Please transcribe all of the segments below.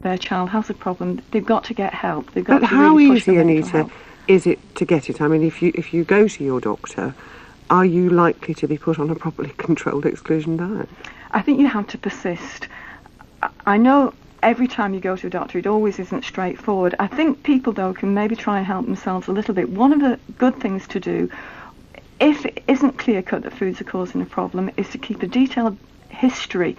their child has a problem, they've got to get help. They've got But to how really push easy, for mental Anita, health. is it to get it? I mean, if you go to your doctor, are you likely to be put on a properly controlled exclusion diet? I think you have to persist. I know every time you go to a doctor, it always isn't straightforward. I think people, though, can maybe try and help themselves a little bit. One of the good things to do, if it isn't clear-cut that foods are causing a problem, is to keep a detailed history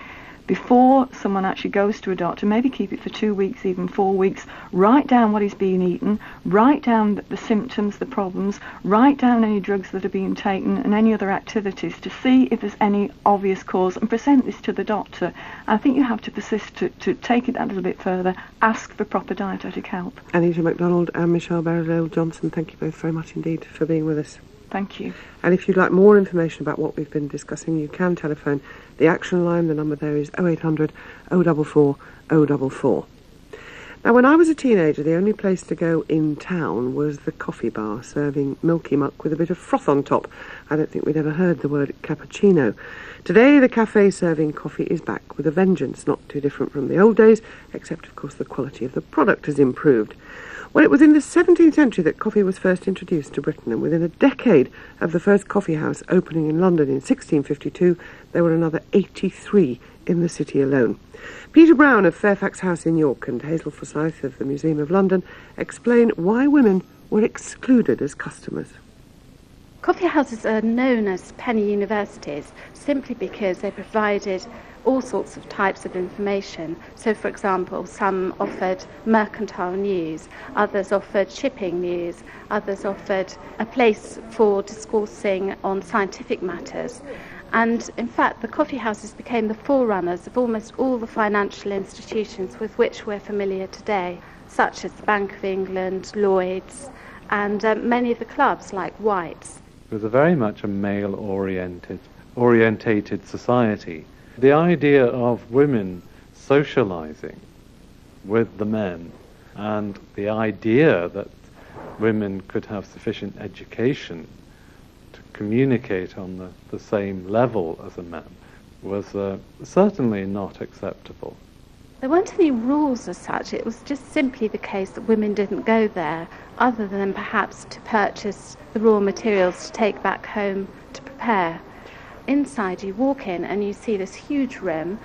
before someone actually goes to a doctor. Maybe keep it for 2 weeks, even 4 weeks. Write down what is being eaten, write down the symptoms, the problems, write down any drugs that are being taken and any other activities to see if there's any obvious cause, and present this to the doctor. I think you have to persist to take it that little bit further, ask for proper dietetic help. Anita MacDonald and Michelle Barrett-Johnson, thank you both very much indeed for being with us. Thank you. And if you'd like more information about what we've been discussing, you can telephone the Action Line. The number there is 0800 044 044. Now, when I was a teenager, the only place to go in town was the coffee bar, serving milky muck with a bit of froth on top. I don't think we'd ever heard the word cappuccino. Today, the cafe serving coffee is back with a vengeance, not too different from the old days, except, of course, the quality of the product has improved. Well, it was in the 17th century that coffee was first introduced to Britain, and within a decade of the first coffee house opening in London in 1652, there were another 83 in the city alone. Peter Brown of Fairfax House in York and Hazel Forsyth of the Museum of London explain why women were excluded as customers. Coffee houses are known as penny universities simply because they provided all sorts of types of information. So, for example, some offered mercantile news, others offered shipping news, others offered a place for discoursing on scientific matters. And in fact, the coffee houses became the forerunners of almost all the financial institutions with which we're familiar today, such as the Bank of England, Lloyd's, and many of the clubs like White's. It was very much a male-orientated society. The idea of women socializing with the men, and the idea that women could have sufficient education to communicate on the same level as a man was certainly not acceptable. There weren't any rules as such. It was just simply the case that women didn't go there, other than perhaps to purchase the raw materials to take back home to prepare. Inside you walk in and you see this huge room,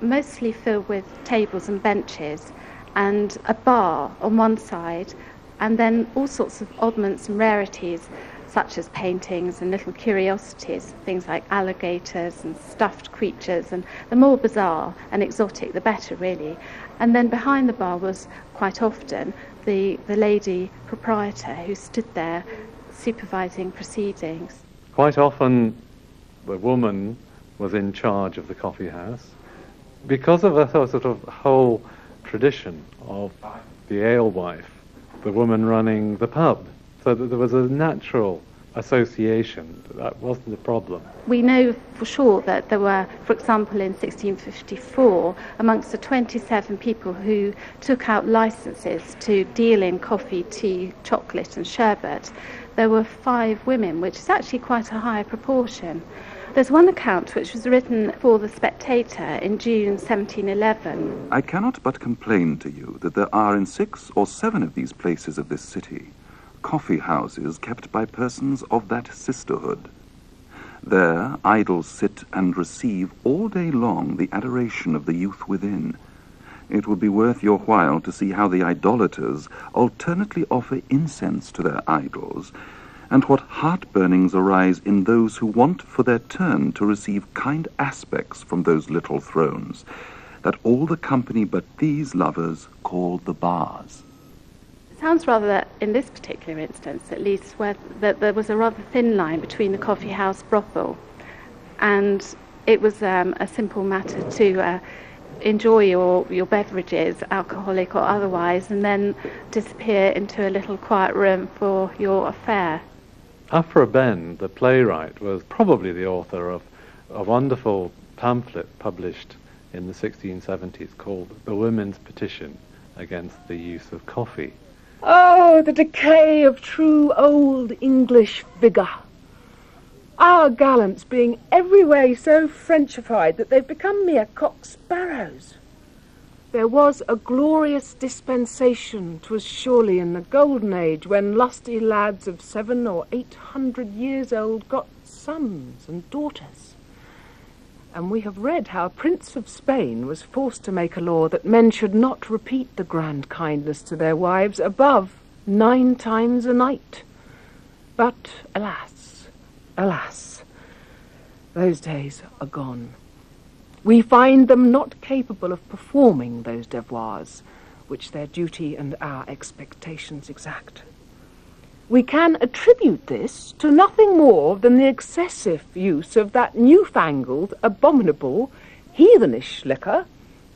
mostly filled with tables and benches, and a bar on one side, and then all sorts of oddments and rarities, such as paintings and little curiosities, things like alligators and stuffed creatures, and the more bizarre and exotic the better, really. And then behind the bar was quite often the lady proprietor who stood there supervising proceedings. Quite often the woman was in charge of the coffee house because of a sort of whole tradition of the alewife, the woman running the pub, so that there was a natural association. That wasn't a problem. We know for sure that there were, for example, in 1654, amongst the 27 people who took out licenses to deal in coffee, tea, chocolate and sherbet, there were 5 women, which is actually quite a high proportion. There's one account which was written for The Spectator in June 1711. I cannot but complain to you that there are in 6 or 7 of these places of this city coffee houses kept by persons of that sisterhood. There idols sit and receive all day long the adoration of the youth within. It would be worth your while to see how the idolaters alternately offer incense to their idols, and what heartburnings arise in those who want for their turn to receive kind aspects from those little thrones, that all the company but these lovers call the bars. It sounds rather, in this particular instance at least, where that there was a rather thin line between the coffee house brothel, and it was a simple matter to enjoy your beverages, alcoholic or otherwise, and then disappear into a little quiet room for your affair. Afra Ben, the playwright, was probably the author of a wonderful pamphlet published in the 1670s called The Women's Petition Against the Use of Coffee. Oh, the decay of true old English vigour. Our gallants being every way so Frenchified that they've become mere cock sparrows. There was a glorious dispensation, 'twas surely in the golden age, when lusty lads of 700 or 800 years old got sons and daughters. And we have read how a prince of Spain was forced to make a law that men should not repeat the grand kindness to their wives above 9 times a night. But alas, alas, those days are gone. We find them not capable of performing those devoirs which their duty and our expectations exact. We can attribute this to nothing more than the excessive use of that newfangled, abominable, heathenish liquor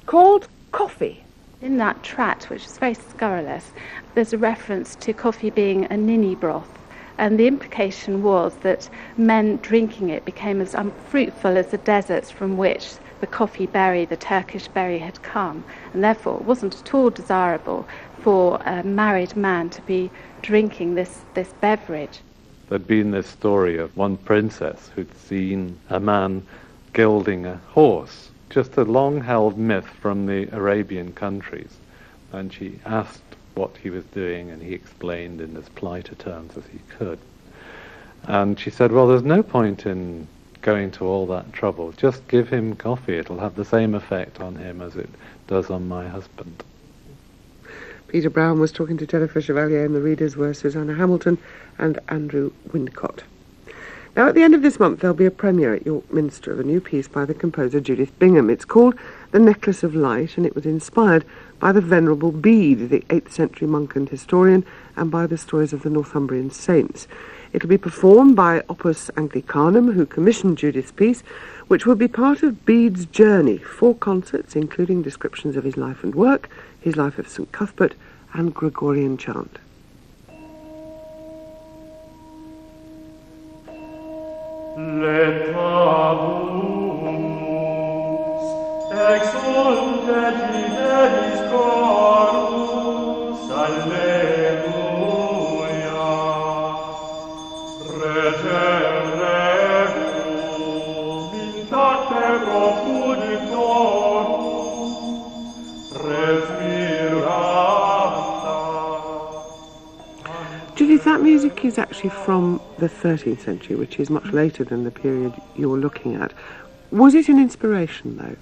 called coffee. In that tract, which is very scurrilous, there's a reference to coffee being a ninny broth, and the implication was that men drinking it became as unfruitful as the deserts from which the coffee berry, the Turkish berry, had come, and therefore it wasn't at all desirable for a married man to be drinking this beverage. There'd been this story of one princess who'd seen a man gilding a horse, just a long-held myth from the Arabian countries, and she asked what he was doing, and he explained in as polite terms as he could. And she said, well, there's no point in going to all that trouble. Just give him coffee. It'll have the same effect on him as it does on my husband. Peter Brown was talking to Jennifer Chevalier, and the readers were Susanna Hamilton and Andrew Windcott. Now, at the end of this month, there'll be a premiere at York Minster of a new piece by the composer Judith Bingham. It's called The Necklace of Light, and it was inspired by the Venerable Bede, the 8th century monk and historian, and by the stories of the Northumbrian saints. It'll be performed by Opus Anglicanum, who commissioned Judith's piece, which will be part of Bede's journey, 4 concerts, including descriptions of his life and work, his life of St. Cuthbert, and Gregorian chant. Judith, that music is actually from the 13th century, which is much later than the period you're looking at. Was it an inspiration, though?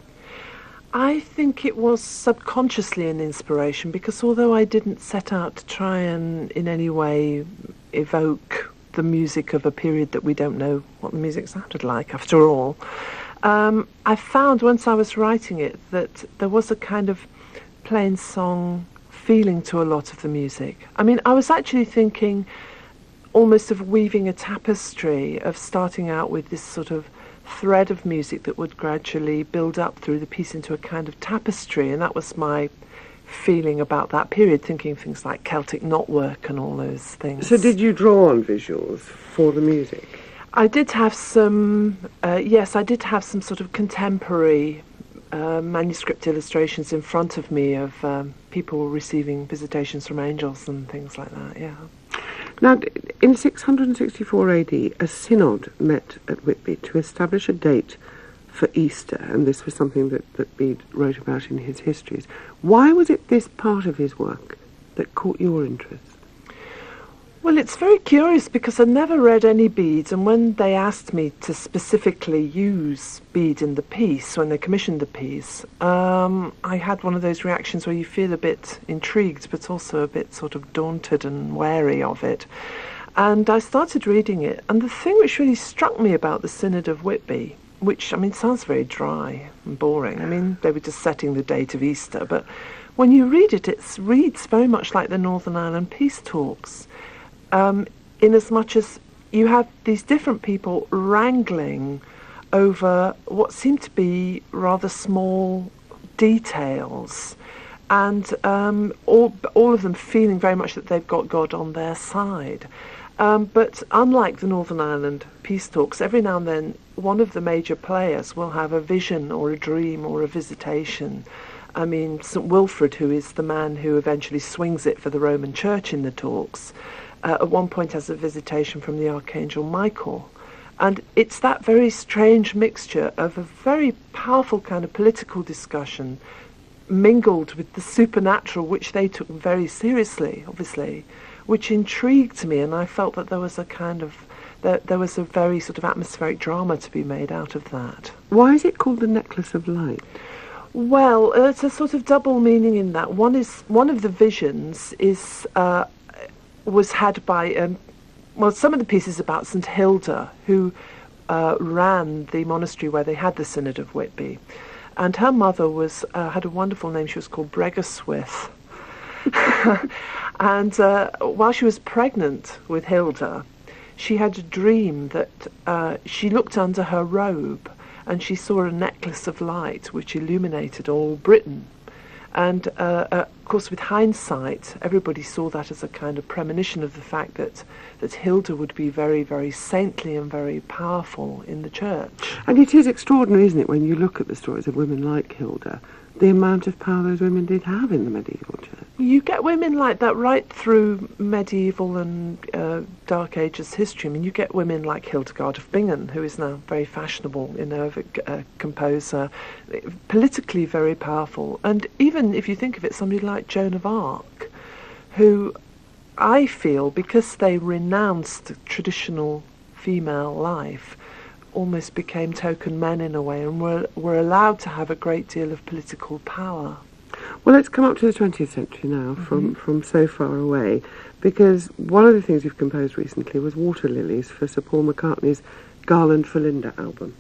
I think it was subconsciously an inspiration, because although I didn't set out to try and in any way evoke the music of a period that we don't know what the music sounded like, after all, I found once I was writing it that there was a kind of plain song feeling to a lot of the music. I mean, I was actually thinking almost of weaving a tapestry, of starting out with this sort of thread of music that would gradually build up through the piece into a kind of tapestry, and that was my feeling about that period, thinking things like Celtic knotwork and all those things. So did you draw on visuals for the music? I did have some, yes, I did have some sort of contemporary manuscript illustrations in front of me of people receiving visitations from angels and things like that, yeah. Now, in 664 AD, a synod met at Whitby to establish a date for Easter, and this was something that Bede wrote about in his histories. Why was it this part of his work that caught your interest? Well, it's very curious, because I never read any Bede, and when they asked me to specifically use Bede in the piece, when they commissioned the piece, I had one of those reactions where you feel a bit intrigued, but also a bit sort of daunted and wary of it. And I started reading it, and the thing which really struck me about the Synod of Whitby, which, I mean, sounds very dry and boring. I mean, they were just setting the date of Easter, but when you read it, it reads very much like the Northern Ireland peace talks. In as much as you have these different people wrangling over what seem to be rather small details, and all of them feeling very much that they've got God on their side. But unlike the Northern Ireland peace talks, every now and then one of the major players will have a vision or a dream or a visitation. I mean, St. Wilfrid, who is the man who eventually swings it for the Roman Church in the talks, at one point has a visitation from the Archangel Michael. And it's that very strange mixture of a very powerful kind of political discussion mingled with the supernatural, which they took very seriously, obviously, which intrigued me, and I felt that there was a kind of there was a very sort of atmospheric drama to be made out of that. Why is it called the Necklace of Light? Well, it's a sort of double meaning in that. One of the visions was had by some of the pieces about St Hilda, who ran the monastery where they had the Synod of Whitby, and her mother had a wonderful name. She was called Bregaswith, and while she was pregnant with Hilda, she had a dream that she looked under her robe and she saw a necklace of light which illuminated all Britain. And of course, with hindsight, everybody saw that as a kind of premonition of the fact that Hilda would be very, very saintly and very powerful in the church. And it is extraordinary, isn't it, when you look at the stories of women like Hilda, the amount of power those women did have in the medieval church. You get women like that right through medieval and Dark Ages history. I mean, you get women like Hildegard of Bingen, who is now very fashionable, a composer, politically very powerful. And even if you think of it, somebody like Joan of Arc, who I feel, because they renounced traditional female life, almost became token men in a way, and were allowed to have a great deal of political power. Well, let's come up to the 20th century now, from so far away, because one of the things you've composed recently was Water Lilies for Sir Paul McCartney's Garland for Linda album.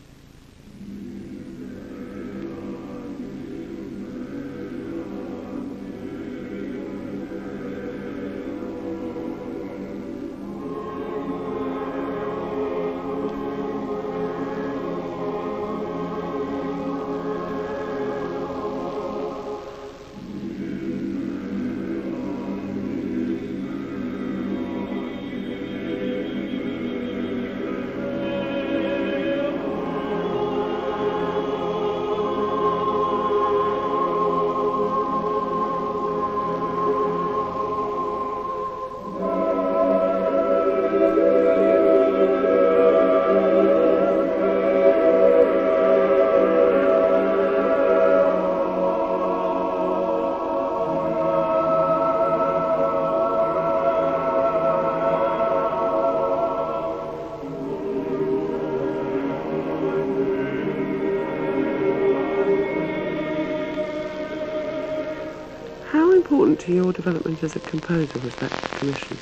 Important to your development as a composer was that commission?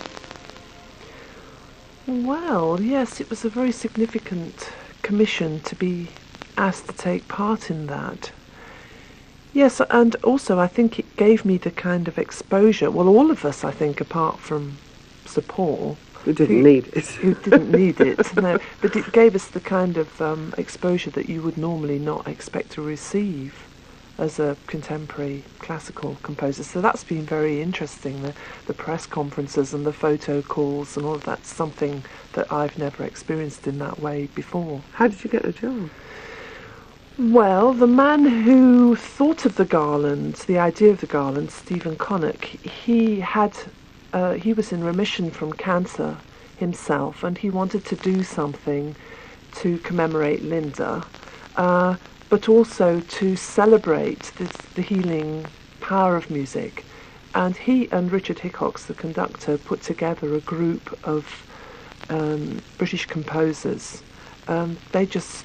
Well, yes, it was a very significant commission to be asked to take part in that. Yes, and also I think it gave me the kind of exposure, well, all of us, I think, apart from Sir Paul, who didn't need it. Who didn't need it, no, but it gave us the kind of exposure that you would normally not expect to receive as a contemporary classical composer. So that's been very interesting, the press conferences and the photo calls and all of that's something that I've never experienced in that way before. How did you get the job? Well, the man who thought of the garland, the idea of the garland, Stephen Connock, he was in remission from cancer himself, and he wanted to do something to commemorate Linda, but also to celebrate the healing power of music. And he and Richard Hickox, the conductor, put together a group of British composers. They just,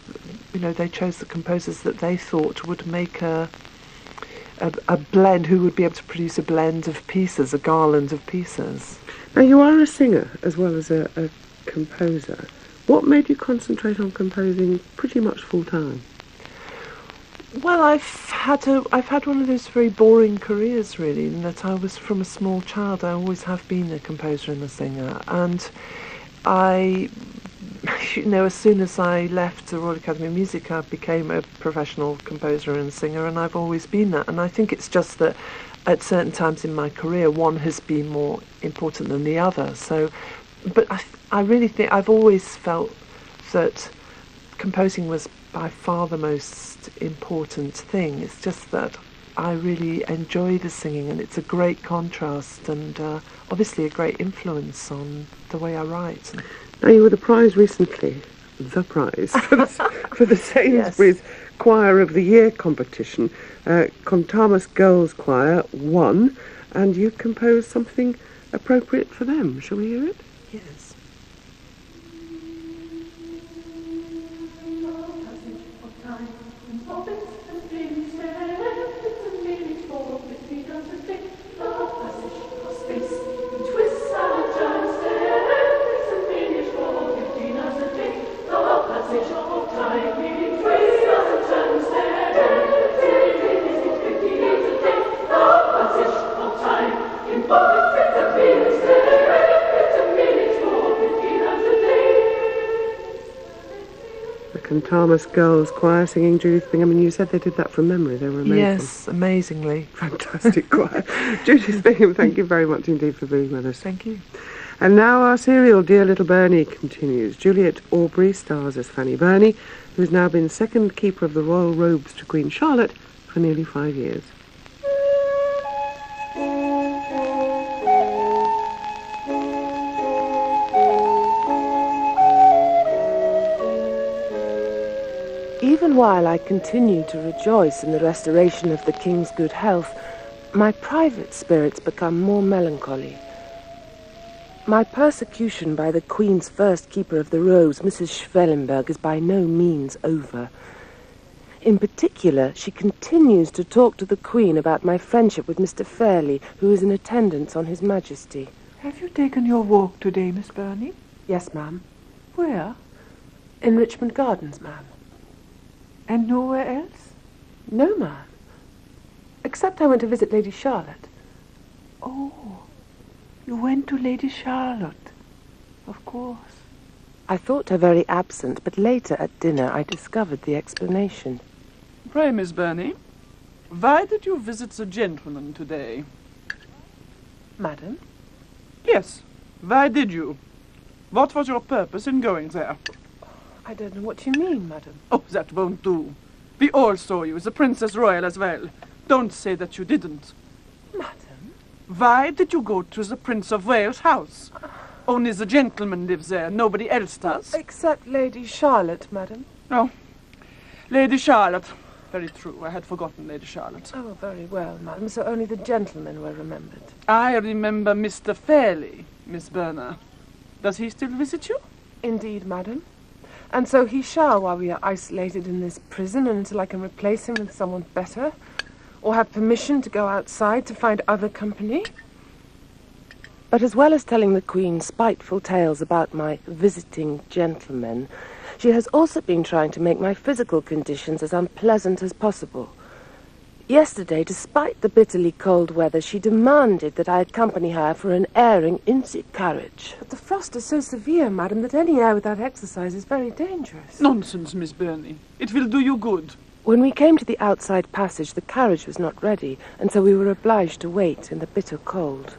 they chose the composers that they thought would make a blend, who would be able to produce a blend of pieces, a garland of pieces. Now, you are a singer as well as a composer. What made you concentrate on composing pretty much full time? Well, I've had one of those very boring careers, really, in that I was, from a small child, I always have been a composer and a singer. And I, as soon as I left the Royal Academy of Music, I became a professional composer and singer, and I've always been that. And I think it's just that at certain times in my career, one has been more important than the other. So, but I really think I've always felt that composing was by far the most important thing. It's just that I really enjoy the singing, and it's a great contrast and obviously a great influence on the way I write. Now, you were the prize recently, for the Sainsbury's Choir of the Year competition. Contamus Girls Choir won, and you composed something appropriate for them. Shall we hear it? Yes. Thomas Girls Choir singing Judith Bingham, and you said they did that from memory. They were amazing. Yes, amazingly. Fantastic choir. Judith Bingham, thank you very much indeed for being with us. Thank you. And now our serial Dear Little Bernie continues. Juliet Aubrey stars as Fanny Burney, who's now been second keeper of the royal robes to Queen Charlotte for nearly 5 years. Even while I continue to rejoice in the restoration of the King's good health, my private spirits become more melancholy. My persecution by the Queen's first keeper of the robes, Mrs. Schwellenberg, is by no means over. In particular, she continues to talk to the Queen about my friendship with Mr. Fairley, who is in attendance on His Majesty. Have you taken your walk today, Miss Burney? Yes, ma'am. Where? In Richmond Gardens, ma'am. And nowhere else? No, ma'am. Except I went to visit Lady Charlotte. Oh, you went to Lady Charlotte. Of course. I thought her very absent, but later at dinner I discovered the explanation. Pray, Miss Burney, why did you visit the gentleman today? Madam? Yes, why did you? What was your purpose in going there? I don't know what you mean, madam. Oh, that won't do. We all saw you, the Princess Royal as well. Don't say that you didn't. Madam? Why did you go to the Prince of Wales' house? Only the gentleman lives there, nobody else does. Except Lady Charlotte, madam. Oh, Lady Charlotte. Very true, I had forgotten Lady Charlotte. Oh, very well, madam. So only the gentlemen were remembered. I remember Mr. Fairley, Miss Burner. Does he still visit you? Indeed, madam. And so he shall while we are isolated in this prison and until I can replace him with someone better, or have permission to go outside to find other company. But as well as telling the Queen spiteful tales about my visiting gentlemen, she has also been trying to make my physical conditions as unpleasant as possible. Yesterday, despite the bitterly cold weather, she demanded that I accompany her for an airing in the carriage. But the frost is so severe, madam, that any air without exercise is very dangerous. Nonsense, Miss Burney. It will do you good. When we came to the outside passage, the carriage was not ready, and so we were obliged to wait in the bitter cold.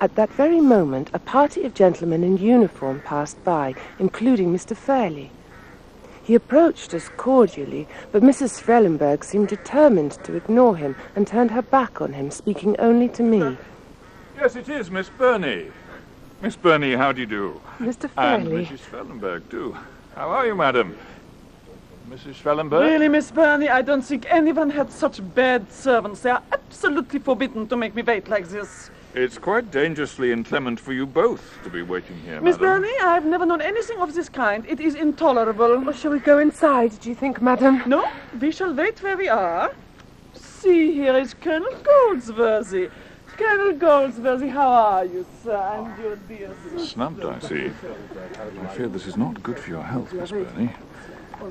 At that very moment, a party of gentlemen in uniform passed by, including Mr. Fairley. He approached us cordially, but Mrs. Schwellenberg seemed determined to ignore him and turned her back on him, speaking only to me. Yes, it is Miss Burney. Miss Burney, how do you do? Mr. Fairley. And Mrs. Schwellenberg, too. How are you, madam? Mrs. Schwellenberg? Really, Miss Burney, I don't think anyone had such bad servants. They are absolutely forbidden to make me wait like this. It's quite dangerously inclement for you both to be waiting here, Miss madam. Burney, I've never known anything of this kind. It is intolerable. Well, shall we go inside, do you think, madam? No, we shall wait where we are. See, here is Colonel Goldsworthy. Colonel Goldsworthy, how are you, sir? And your dear sister? Snubbed, I see. I fear this is not good for your health, Miss Burney.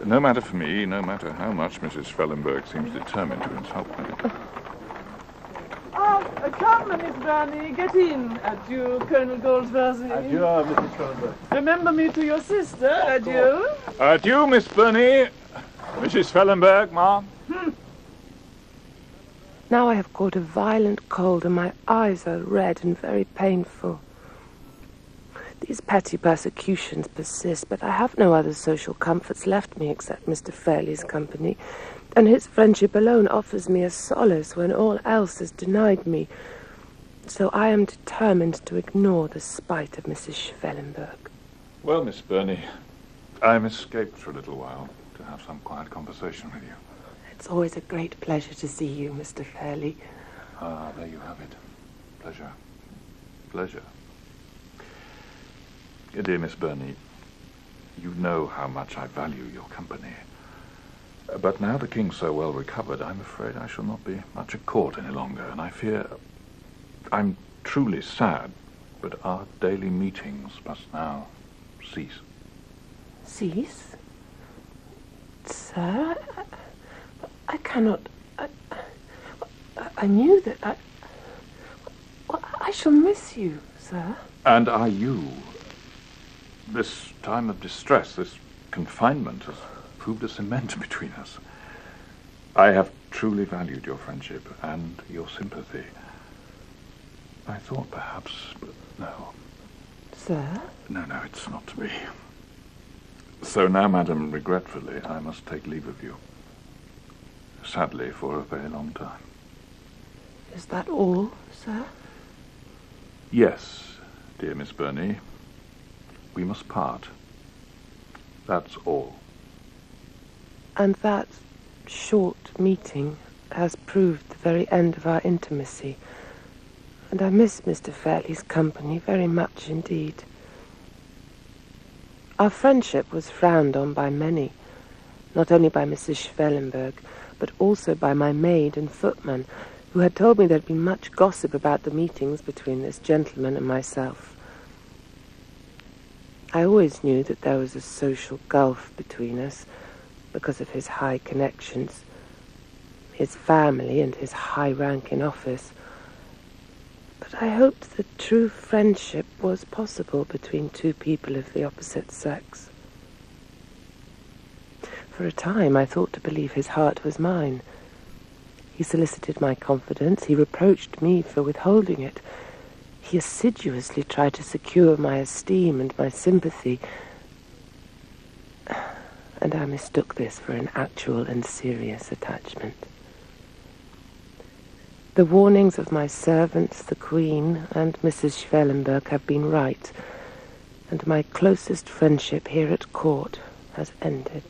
No matter for me, no matter how much Mrs. Schwellenberg seems determined to insult me. Come, Miss Burney, get in. Adieu, Colonel Goldsworthy. Adieu, Mrs. Schwellenberg. Remember me to your sister. Adieu. Adieu, Miss Burney. Mrs. Schwellenberg, ma'am. Now I have caught a violent cold and my eyes are red and very painful. These petty persecutions persist, but I have no other social comforts left me except Mr. Fairley's company, and his friendship alone offers me a solace when all else is denied me. So I am determined to ignore the spite of Mrs. Schwellenberg. Well, Miss Burney, I'm escaped for a little while to have some quiet conversation with you. It's always a great pleasure to see you, Mr. Fairley. Ah, there you have it. Pleasure. Pleasure. Dear Miss Burney, you know how much I value your company. But now the King's so well recovered, I'm afraid I shall not be much at court any longer, and I fear... I'm truly sad, but our daily meetings must now cease. Cease? Sir, I cannot... I knew that I shall miss you, sir. And are you? This time of distress, this confinement has proved a cement between us. I have truly valued your friendship and your sympathy. I thought perhaps, but no. Sir? No, it's not to be. So now, madam, regretfully, I must take leave of you. Sadly, for a very long time. Is that all, sir? Yes, dear Miss Burney. We must part. That's all. And that short meeting has proved the very end of our intimacy. And I miss Mr. Fairley's company very much indeed. Our friendship was frowned on by many, not only by Mrs. Schwellenberg, but also by my maid and footman, who had told me there'd been much gossip about the meetings between this gentleman and myself. I always knew that there was a social gulf between us because of his high connections, his family and his high rank in office. But I hoped that true friendship was possible between two people of the opposite sex. For a time I thought to believe his heart was mine. He solicited my confidence, he reproached me for withholding it. He assiduously tried to secure my esteem and my sympathy. And I mistook this for an actual and serious attachment. The warnings of my servants, the Queen, and Mrs. Schwellenberg have been right, and my closest friendship here at court has ended.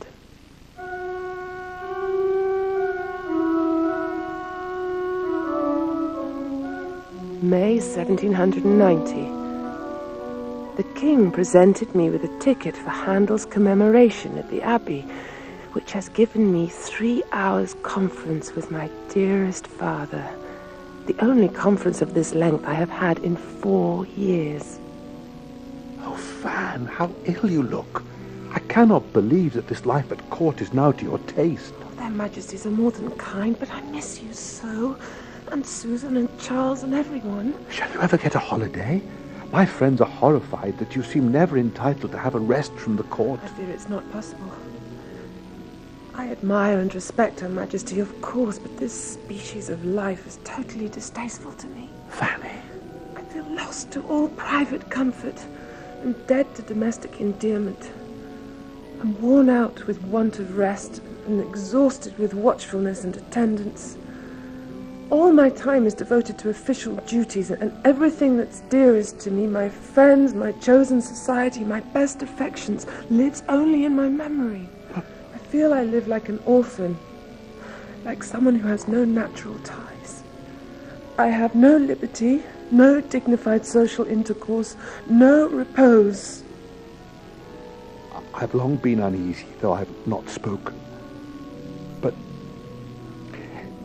May 1790. The King presented me with a ticket for Handel's commemoration at the Abbey, which has given me 3 hours' conference with my dearest father. The only conference of this length I have had in 4 years. Oh, Fan, how ill you look. I cannot believe that this life at court is now to your taste. Oh, their Majesties are more than kind, but I miss you so. And Susan and Charles and everyone. Shall you ever get a holiday? My friends are horrified that you seem never entitled to have a rest from the court. I fear it's not possible. I admire and respect Her Majesty, of course, but this species of life is totally distasteful to me. Fanny. I feel lost to all private comfort and dead to domestic endearment. I'm worn out with want of rest and exhausted with watchfulness and attendance. All my time is devoted to official duties, and everything that's dearest to me, my friends, my chosen society, my best affections, lives only in my memory. I feel I live like an orphan, like someone who has no natural ties. I have no liberty, no dignified social intercourse, no repose. I've long been uneasy, though I've not spoken. But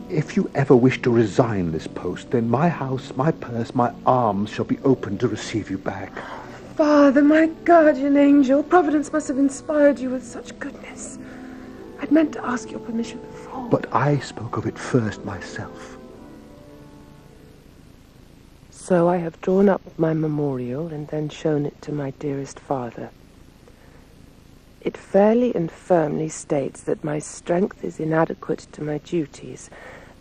if you ever wish to resign this post, then my house, my purse, my arms shall be open to receive you back. Father, my guardian angel, Providence must have inspired you with such goodness. I'd meant to ask your permission before. But I spoke of it first myself. So I have drawn up my memorial and then shown it to my dearest father. It fairly and firmly states that my strength is inadequate to my duties,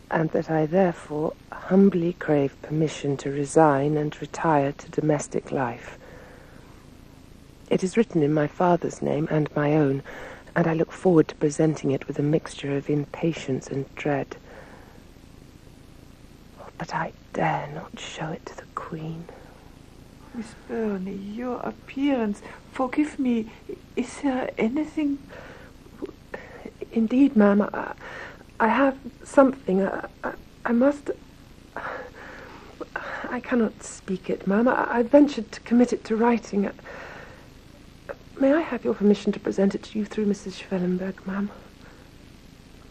and that I therefore humbly crave permission to resign and retire to domestic life. It is written in my father's name and my own, and I look forward to presenting it with a mixture of impatience and dread. But I dare not show it to the Queen. Miss Burney, your appearance, forgive me, is there anything... Indeed, ma'am. I have something. I must... I cannot speak it, ma'am. I ventured to commit it to writing. May I have your permission to present it to you through Mrs. Schwellenberg, ma'am?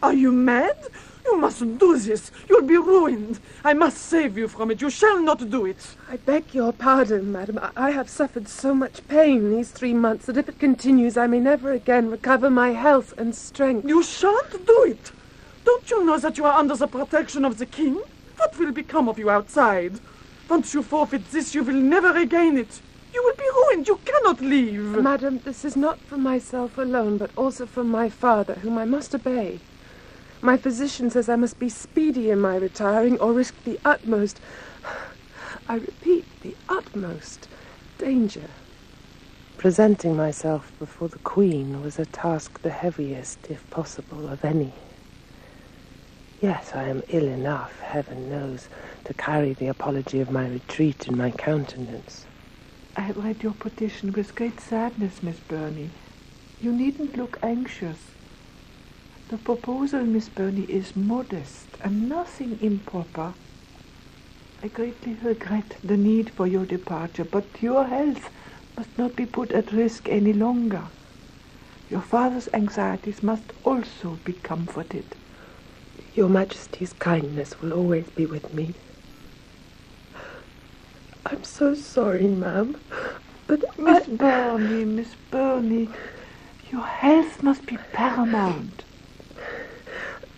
Are you mad? You mustn't do this. You'll be ruined. I must save you from it. You shall not do it. I beg your pardon, madam. I have suffered so much pain these 3 months that if it continues, I may never again recover my health and strength. You shan't do it. Don't you know that you are under the protection of the king? What will become of you outside? Once you forfeit this, you will never regain it. You will be ruined. You cannot leave. Madam, this is not for myself alone, but also for my father, whom I must obey. My physician says I must be speedy in my retiring or risk the utmost, I repeat, the utmost danger. Presenting myself before the Queen was a task the heaviest, if possible, of any. Yes, I am ill enough, heaven knows, to carry the apology of my retreat in my countenance. I have read your petition with great sadness, Miss Burney. You needn't look anxious. The proposal, Miss Burney, is modest and nothing improper. I greatly regret the need for your departure, but your health must not be put at risk any longer. Your father's anxieties must also be comforted. Your Majesty's kindness will always be with me. I'm so sorry, ma'am, but Miss Burney, your health must be paramount.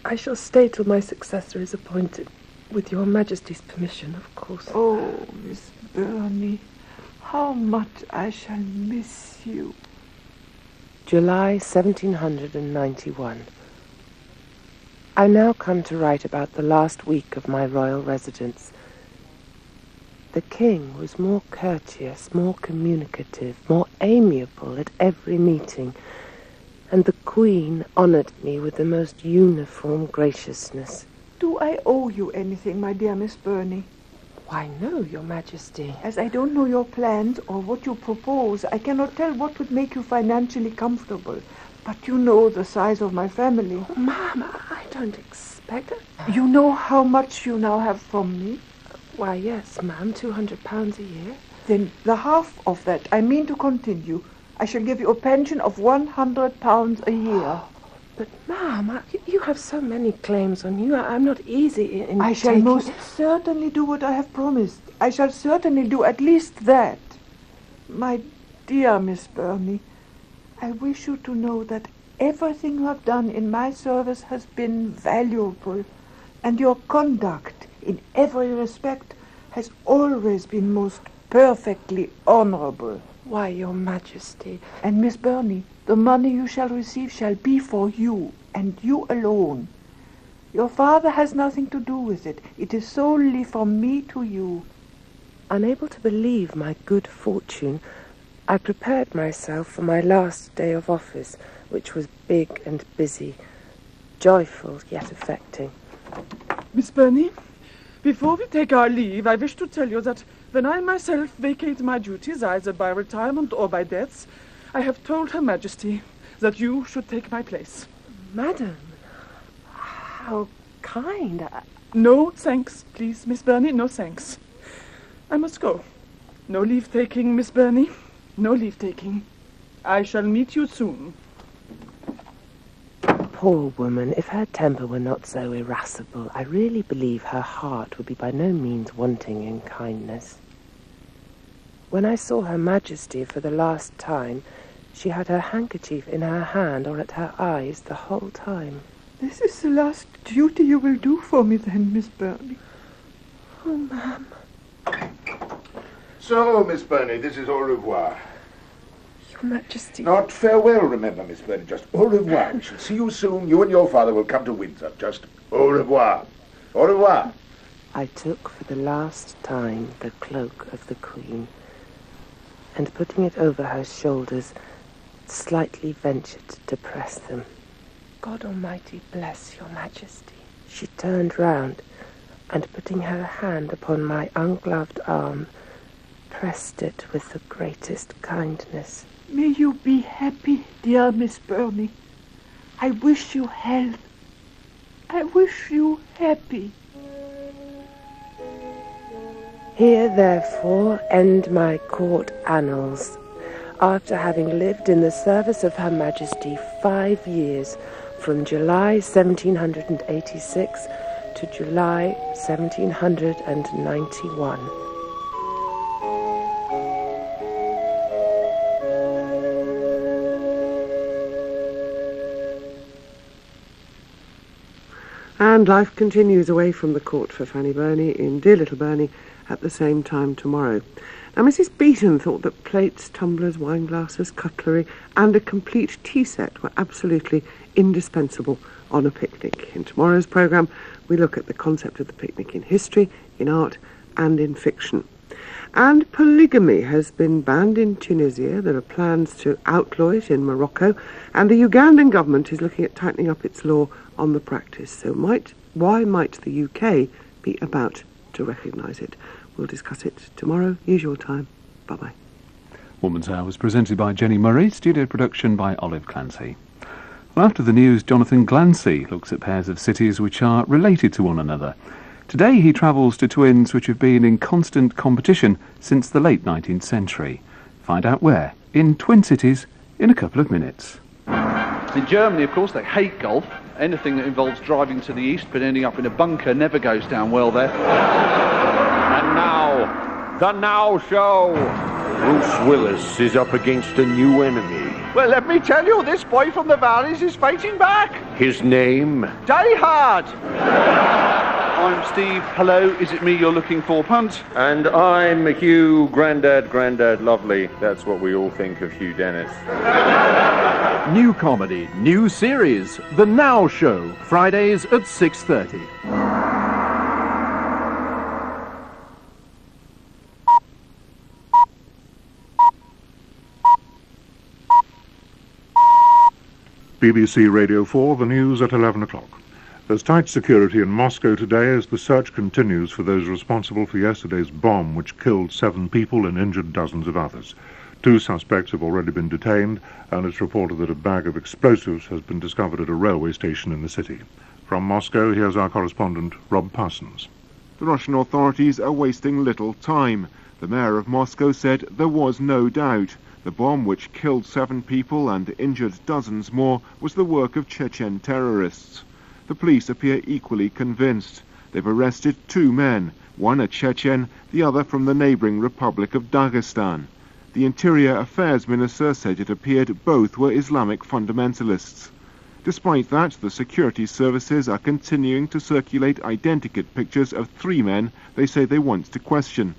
I shall stay till my successor is appointed, with your Majesty's permission, of course. Oh, Miss Burney, how much I shall miss you. July 1791. I now come to write about the last week of my royal residence. The king was more courteous, more communicative, more amiable at every meeting, and the Queen honoured me with the most uniform graciousness. Do I owe you anything, my dear Miss Burney? Why, no, your Majesty. As I don't know your plans or what you propose, I cannot tell what would make you financially comfortable. But you know the size of my family. Oh, Ma'am, I don't expect it. You know how much you now have from me? Why, yes, ma'am, £200 a year. Then the half of that I mean to continue. I shall give you a pension of £100 a year. But, ma'am, you have so many claims on you. I'm not easy in I shall most certainly do what I have promised. I shall certainly do at least that. My dear Miss Burney, I wish you to know that everything you have done in my service has been valuable, and your conduct in every respect has always been most perfectly honourable. Why, your Majesty. And Miss Burney, the money you shall receive shall be for you, and you alone. Your father has nothing to do with it. It is solely from me to you. Unable to believe my good fortune, I prepared myself for my last day of office, which was big and busy, joyful yet affecting. Miss Burney, before we take our leave, I wish to tell you that when I myself vacate my duties, either by retirement or by death, I have told Her Majesty that you should take my place. Madam, how kind. No thanks, please, Miss Burney, no thanks. I must go. No leave-taking, Miss Burney. No leave-taking. I shall meet you soon. Poor woman, if her temper were not so irascible, I really believe her heart would be by no means wanting in kindness. When I saw Her Majesty for the last time, she had her handkerchief in her hand or at her eyes the whole time. This is the last duty you will do for me then, Miss Burney. Oh, ma'am. So, Miss Burney, this is au revoir. Your Majesty. Not farewell, remember, Miss Burney, just au revoir. We shall see you soon. You and your father will come to Windsor. Just au revoir. Au revoir. I took for the last time the cloak of the Queen, and putting it over her shoulders, slightly ventured to press them. God Almighty bless your Majesty. She turned round, and putting her hand upon my ungloved arm, pressed it with the greatest kindness. May you be happy, dear Miss Burney. I wish you health. I wish you happy. Here, therefore, end my court annals, after having lived in the service of Her Majesty 5 years, from July 1786 to July 1791. And life continues away from the court for Fanny Burney in dear little Burney at the same time tomorrow. Now, Mrs. Beeton thought that plates, tumblers, wine glasses, cutlery and a complete tea set were absolutely indispensable on a picnic. In tomorrow's programme, we look at the concept of the picnic in history, in art and in fiction. And polygamy has been banned in Tunisia. There are plans to outlaw it in Morocco, and the Ugandan government is looking at tightening up its law on the practice. So why might the UK be about to recognise it? We'll discuss it tomorrow, usual time. Bye-bye. Woman's Hour was presented by Jenny Murray, studio production by Olive Clancy. Well, after the news, Jonathan Glancy looks at pairs of cities which are related to one another. Today he travels to twins which have been in constant competition since the late 19th century. Find out where, in Twin Cities, in a couple of minutes. In Germany, of course, they hate golf. Anything that involves driving to the east but ending up in a bunker never goes down well there. And now, the Now Show. Bruce Willis is up against a new enemy. Well, let me tell you, this boy from the valleys is fighting back. His name? Die Hard. I'm Steve. Hello, is it me you're looking for, Punt? And I'm Hugh, Grandad Lovely. That's what we all think of Hugh Dennis. New comedy, new series, The Now Show, Fridays at 6:30. BBC Radio 4, the news at 11 o'clock. There's tight security in Moscow today as the search continues for those responsible for yesterday's bomb which killed 7 people and injured dozens of others. 2 suspects have already been detained, and it's reported that a bag of explosives has been discovered at a railway station in the city. From Moscow, here's our correspondent, Rob Parsons. The Russian authorities are wasting little time. The mayor of Moscow said there was no doubt. The bomb, which killed 7 people and injured dozens more, was the work of Chechen terrorists. The police appear equally convinced. They've arrested 2 men, one a Chechen, the other from the neighbouring Republic of Dagestan. The Interior Affairs Minister said it appeared both were Islamic fundamentalists. Despite that, the security services are continuing to circulate identikit pictures of 3 men they say they want to question.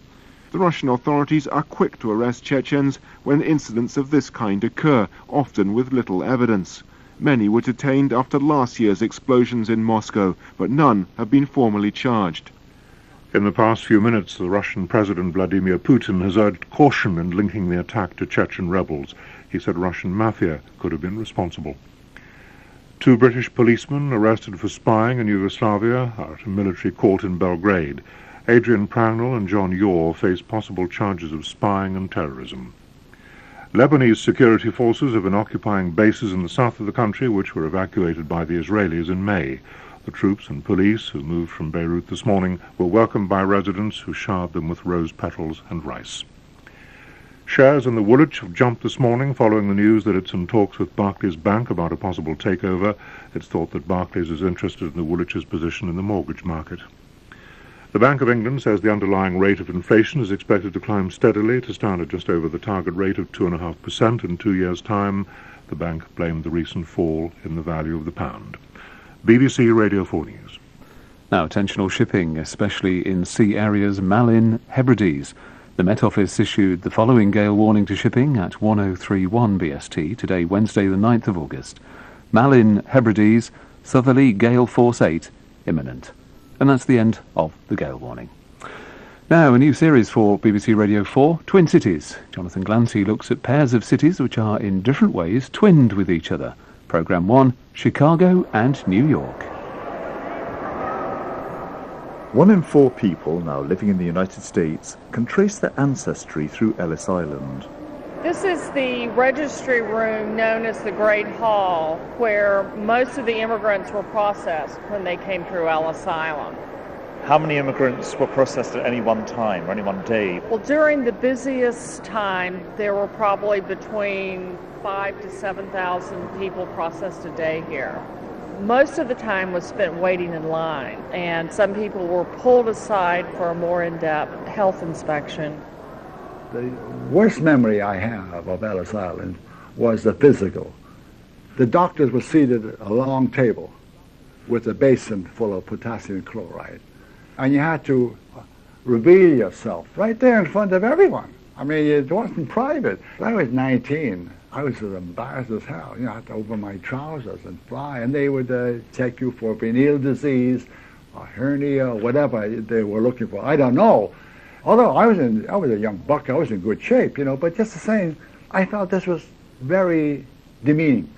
The Russian authorities are quick to arrest Chechens when incidents of this kind occur, often with little evidence. Many were detained after last year's explosions in Moscow, but none have been formally charged. In the past few minutes, the Russian President Vladimir Putin has urged caution in linking the attack to Chechen rebels. He said Russian mafia could have been responsible. 2 British policemen arrested for spying in Yugoslavia are at a military court in Belgrade. Adrian Prangnell and John Yore face possible charges of spying and terrorism. Lebanese security forces have been occupying bases in the south of the country which were evacuated by the Israelis in May. The troops and police who moved from Beirut this morning were welcomed by residents who showered them with rose petals and rice. Shares in the Woolwich have jumped this morning following the news that it's in talks with Barclays Bank about a possible takeover. It's thought that Barclays is interested in the Woolwich's position in the mortgage market. The Bank of England says the underlying rate of inflation is expected to climb steadily to stand at just over the target rate of 2.5% in 2 years' time. The bank blamed the recent fall in the value of the pound. BBC Radio 4 News. Now, attentional shipping, especially in sea areas Malin, Hebrides. The Met Office issued the following gale warning to shipping at 1031 BST today, Wednesday the 9th of August. Malin, Hebrides, southerly gale force 8, imminent. And that's the end of the gale warning. Now, a new series for BBC Radio 4, Twin Cities. Jonathan Glancy looks at pairs of cities which are in different ways twinned with each other. Programme 1, Chicago and New York. 1 in 4 people now living in the United States can trace their ancestry through Ellis Island. This is the registry room known as the Great Hall, where most of the immigrants were processed when they came through Ellis Island. How many immigrants were processed at any one time or any one day? Well, during the busiest time, there were probably between 5,000 to 7,000 people processed a day here. Most of the time was spent waiting in line, and some people were pulled aside for a more in-depth health inspection. The worst memory I have of Ellis Island was the physical. The doctors were seated at a long table with a basin full of potassium chloride, and you had to reveal yourself right there in front of everyone. I mean, it wasn't private. I was 19. I was as embarrassed as hell. You know, I had to open my trousers and fly, and they would check you for venereal disease, or hernia, or whatever they were looking for. I don't know. Although I was a young buck, I was in good shape, you know, but just the same, I thought this was very demeaning.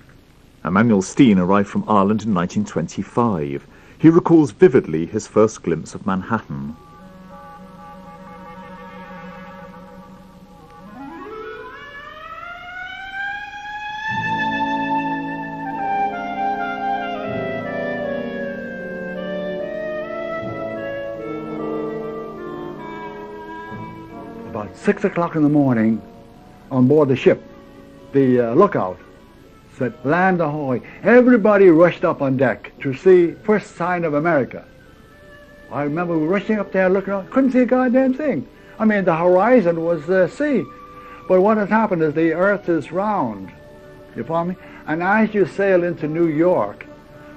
Emanuel Steen arrived from Ireland in 1925. He recalls vividly his first glimpse of Manhattan. About 6 o'clock in the morning, on board the ship, the lookout said, "Land ahoy." Everybody rushed up on deck to see first sign of America. I remember rushing up there looking around, couldn't see a goddamn thing. I mean, the horizon was the sea. But what has happened is the earth is round, you follow me? And as you sail into New York,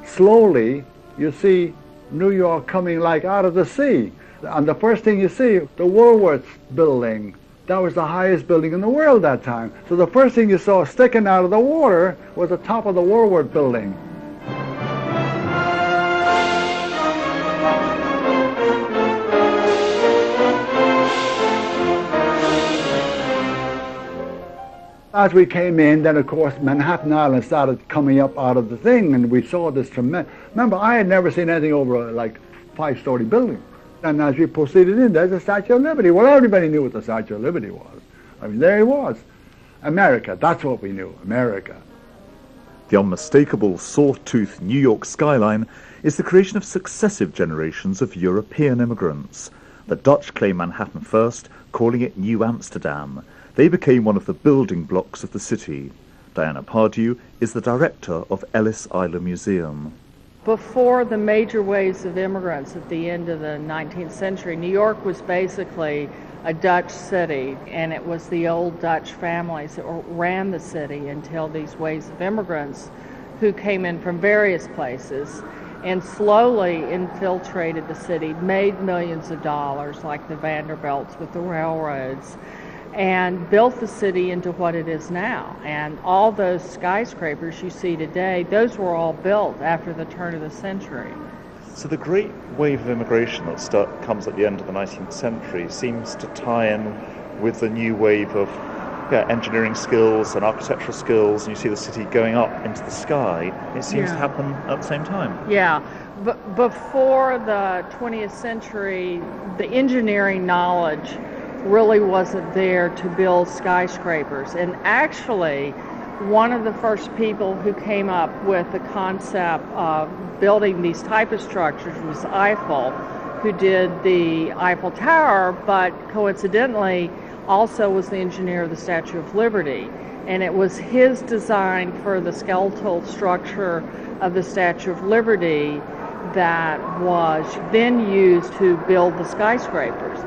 slowly you see New York coming like out of the sea. And the first thing you see, the Woolworths building. That was the highest building in the world that time. So the first thing you saw sticking out of the water was the top of the Woolworth building. As we came in, then of course Manhattan Island started coming up out of the thing, and we saw this tremendous. Remember, I had never seen anything over like 5-story building. And as we proceeded in, there's the Statue of Liberty. Well, everybody knew what the Statue of Liberty was. I mean, there it was. America, that's what we knew, America. The unmistakable saw-toothed New York skyline is the creation of successive generations of European immigrants. The Dutch claimed Manhattan first, calling it New Amsterdam. They became one of the building blocks of the city. Diana Pardew is the director of Ellis Island Museum. Before the major waves of immigrants at the end of the 19th century, New York was basically a Dutch city, and it was the old Dutch families that ran the city until these waves of immigrants who came in from various places and slowly infiltrated the city, made millions of dollars like the Vanderbilts with the railroads, and built the city into what it is now. And all those skyscrapers you see today, those were all built after the turn of the century. So the great wave of immigration that comes at the end of the 19th century seems to tie in with the new wave of engineering skills and architectural skills, and you see the city going up into the sky. It seems to happen at the same time. Yeah. Before the 20th century, the engineering knowledge really wasn't there to build skyscrapers. And actually, one of the first people who came up with the concept of building these type of structures was Eiffel, who did the Eiffel Tower, but coincidentally also was the engineer of the Statue of Liberty. And it was his design for the skeletal structure of the Statue of Liberty that was then used to build the skyscrapers.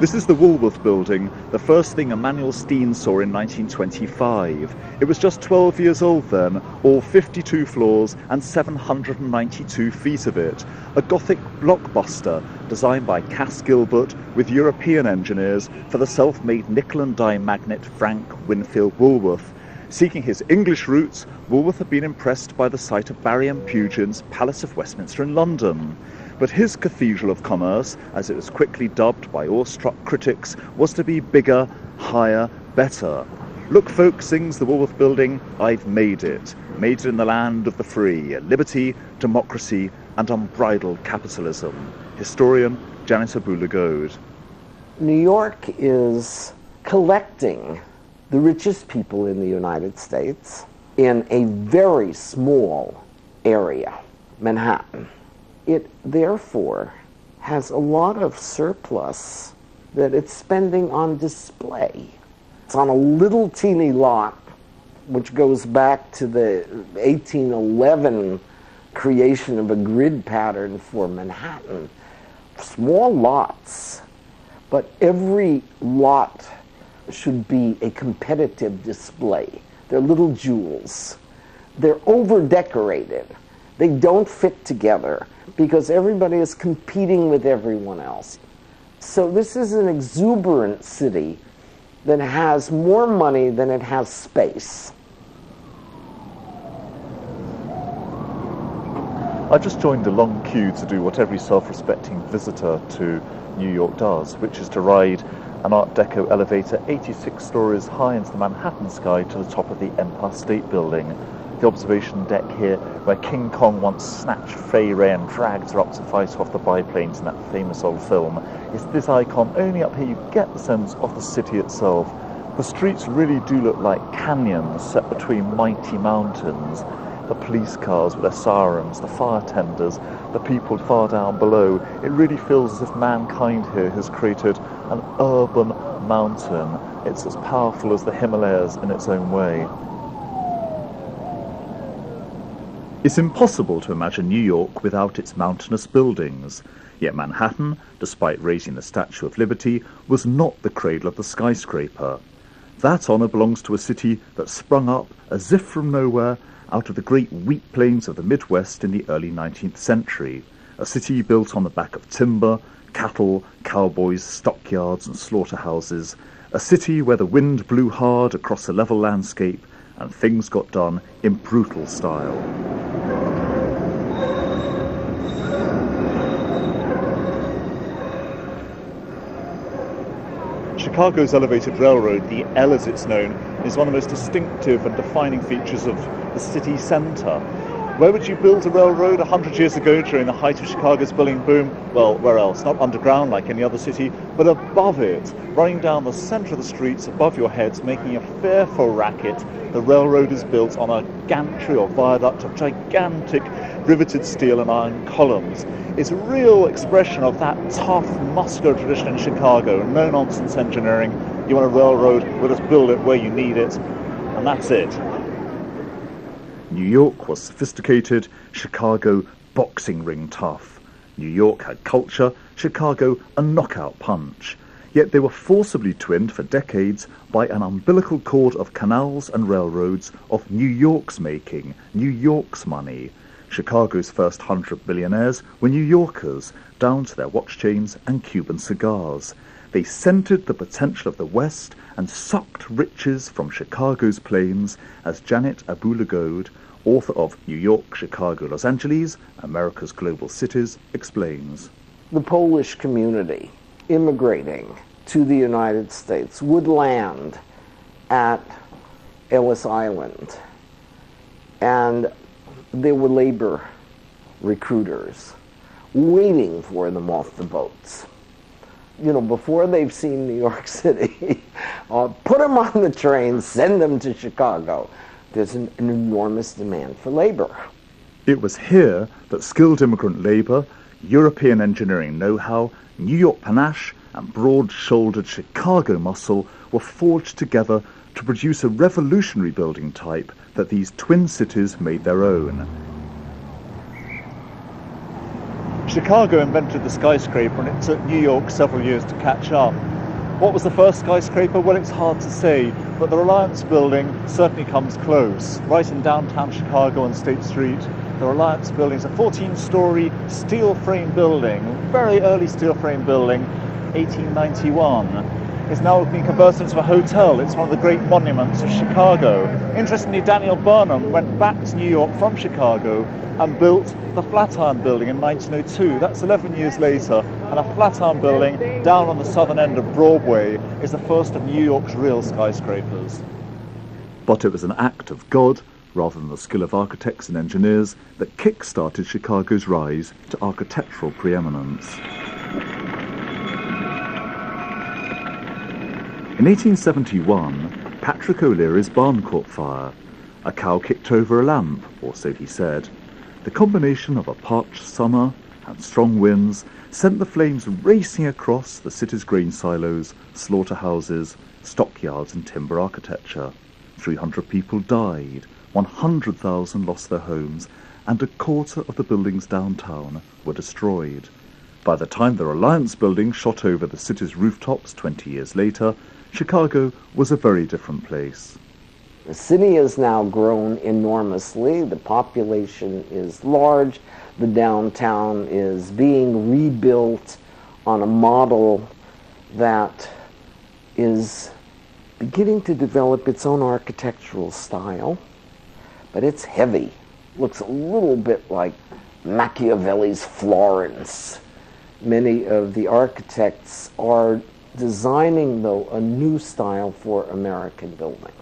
This is the Woolworth Building, the first thing Emanuel Steen saw in 1925. It was just 12 years old then, all 52 floors and 792 feet of it. A Gothic blockbuster designed by Cass Gilbert with European engineers for the self-made nickel and dime magnate Frank Winfield Woolworth. Seeking his English roots, Woolworth had been impressed by the sight of Barry M. Pugin's Palace of Westminster in London. But his Cathedral of Commerce, as it was quickly dubbed by awestruck critics, was to be bigger, higher, better. Look, folks, sings the Woolworth Building, I've made it in the land of the free, liberty, democracy, and unbridled capitalism. Historian Janice Abula-Goad. New York is collecting the richest people in the United States in a very small area, Manhattan. It therefore has a lot of surplus that it's spending on display. It's on a little teeny lot, which goes back to the 1811 creation of a grid pattern for Manhattan. Small lots, but every lot should be a competitive display. They're little jewels. They're over-decorated. They don't fit together because everybody is competing with everyone else. So this is an exuberant city that has more money than it has space. I just joined a long queue to do what every self-respecting visitor to New York does, which is to ride an Art Deco elevator 86 stories high into the Manhattan sky to the top of the Empire State Building. The observation deck here, where King Kong once snatched Fay Wray and dragged her up to fight off the biplanes in that famous old film, is this icon. Only up here you get the sense of the city itself. The streets really do look like canyons set between mighty mountains. The police cars with their sirens, the fire tenders, the people far down below. It really feels as if mankind here has created an urban mountain. It's as powerful as the Himalayas in its own way. It's impossible to imagine New York without its mountainous buildings. Yet Manhattan, despite raising the Statue of Liberty, was not the cradle of the skyscraper. That honour belongs to a city that sprung up, as if from nowhere, out of the great wheat plains of the Midwest in the early 19th century. A city built on the back of timber, cattle, cowboys, stockyards and slaughterhouses. A city where the wind blew hard across a level landscape and things got done in brutal style. Chicago's elevated railroad, the L as it's known, is one of the most distinctive and defining features of the city centre. Where would you build a railroad 100 years ago during the height of Chicago's building boom? Well, where else? Not underground like any other city, but above it, running down the centre of the streets above your heads, making a fearful racket. The railroad is built on a gantry or viaduct of gigantic riveted steel and iron columns. It's a real expression of that tough, muscular tradition in Chicago. No-nonsense engineering. You want a railroad, we'll just build it where you need it, and that's it. New York was sophisticated, Chicago boxing ring tough. New York had culture, Chicago a knockout punch. Yet they were forcibly twinned for decades by an umbilical cord of canals and railroads of New York's making, New York's money. Chicago's first 100 billionaires were New Yorkers, down to their watch chains and Cuban cigars. They centered the potential of the West and sucked riches from Chicago's plains, as Janet Abu-Lughod, author of New York, Chicago, Los Angeles, America's Global Cities, explains. The Polish community immigrating to the United States would land at Ellis Island, and there were labor recruiters waiting for them off the boats. You know, before they've seen New York City, put them on the train, send them to Chicago. There's an enormous demand for labor. It was here that skilled immigrant labor, European engineering know-how, New York panache, and broad-shouldered Chicago muscle were forged together to produce a revolutionary building type that these twin cities made their own. Chicago invented the skyscraper, and it took New York several years to catch up. What was the first skyscraper? Well, it's hard to say, but the Reliance Building certainly comes close. Right in downtown Chicago on State Street, the Reliance Building is a 14-story steel frame building, very early steel frame building, 1891. It's now being converted into a hotel. It's one of the great monuments of Chicago. Interestingly, Daniel Burnham went back to New York from Chicago and built the Flatiron Building in 1902. That's 11 years later, and a Flatiron Building down on the southern end of Broadway is the first of New York's real skyscrapers. But it was an act of God, rather than the skill of architects and engineers, that kick-started Chicago's rise to architectural preeminence. In 1871, Patrick O'Leary's barn caught fire. A cow kicked over a lamp, or so he said. The combination of a parched summer and strong winds sent the flames racing across the city's grain silos, slaughterhouses, stockyards and timber architecture. 300 people died, 100,000 lost their homes, and a quarter of the buildings downtown were destroyed. By the time the Reliance building shot over the city's rooftops 20 years later, Chicago was a very different place. The city has now grown enormously. The population is large. The downtown is being rebuilt on a model that is beginning to develop its own architectural style, but it's heavy. Looks a little bit like Machiavelli's Florence. Many of the architects are designing, though, a new style for American building.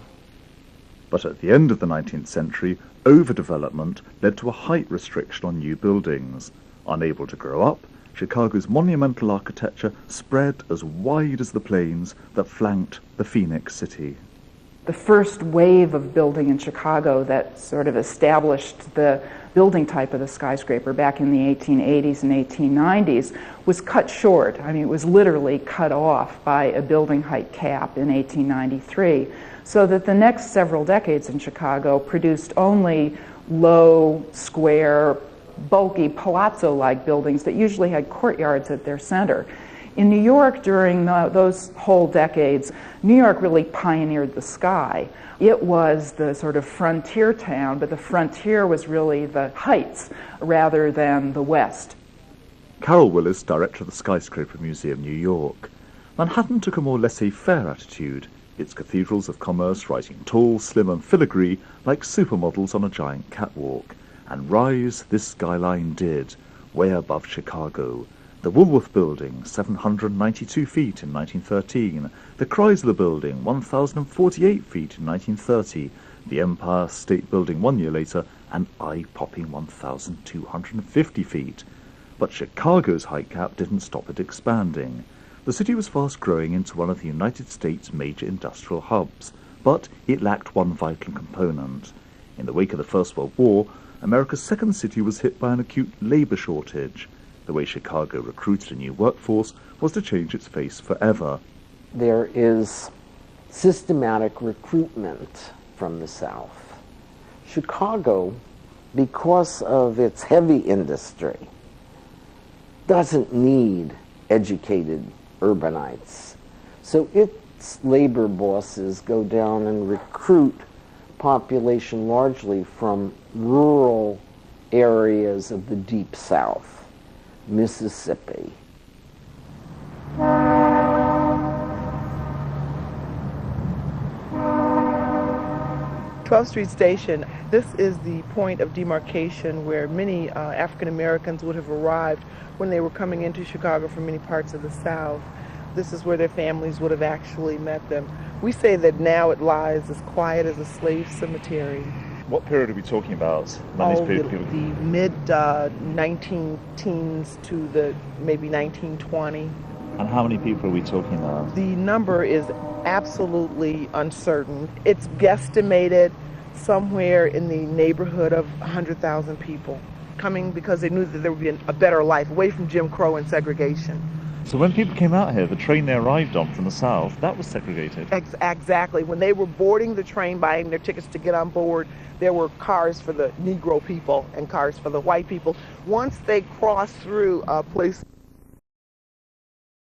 But at the end of the 19th century, overdevelopment led to a height restriction on new buildings. Unable to grow up, Chicago's monumental architecture spread as wide as the plains that flanked the Phoenix city. The first wave of building in Chicago that sort of established the building type of the skyscraper back in the 1880s and 1890s was cut short. I mean, it was literally cut off by a building height cap in 1893, so that the next several decades in Chicago produced only low, square, bulky, palazzo-like buildings that usually had courtyards at their center. In New York, during those whole decades, New York really pioneered the sky. It was the sort of frontier town, but the frontier was really the heights rather than the west. Carol Willis, director of the Skyscraper Museum, New York. Manhattan took a more laissez-faire attitude, its cathedrals of commerce rising tall, slim and filigree like supermodels on a giant catwalk. And rise this skyline did, way above Chicago. The Woolworth Building, 792 feet in 1913. The Chrysler Building, 1,048 feet in 1930. The Empire State Building 1 year later, an eye-popping 1,250 feet. But Chicago's height cap didn't stop it expanding. The city was fast growing into one of the United States' major industrial hubs, but it lacked one vital component. In the wake of the First World War, America's second city was hit by an acute labor shortage. The way Chicago recruited a new workforce was to change its face forever. There is systematic recruitment from the South. Chicago, because of its heavy industry, doesn't need educated urbanites. So its labor bosses go down and recruit population largely from rural areas of the Deep South, Mississippi. 12th Street Station, this is the point of demarcation where many African Americans would have arrived when they were coming into Chicago from many parts of the South. This is where their families would have actually met them. We say that now it lies as quiet as a slave cemetery. What period are we talking about? The mid-19-teens to the maybe 1920. And how many people are we talking about? The number is absolutely uncertain. It's guesstimated somewhere in the neighborhood of 100,000 people coming because they knew that there would be a better life away from Jim Crow and segregation. So when people came out here, the train they arrived on from the South, that was segregated? Exactly. When they were boarding the train, buying their tickets to get on board, there were cars for the Negro people and cars for the white people. Once they crossed through a place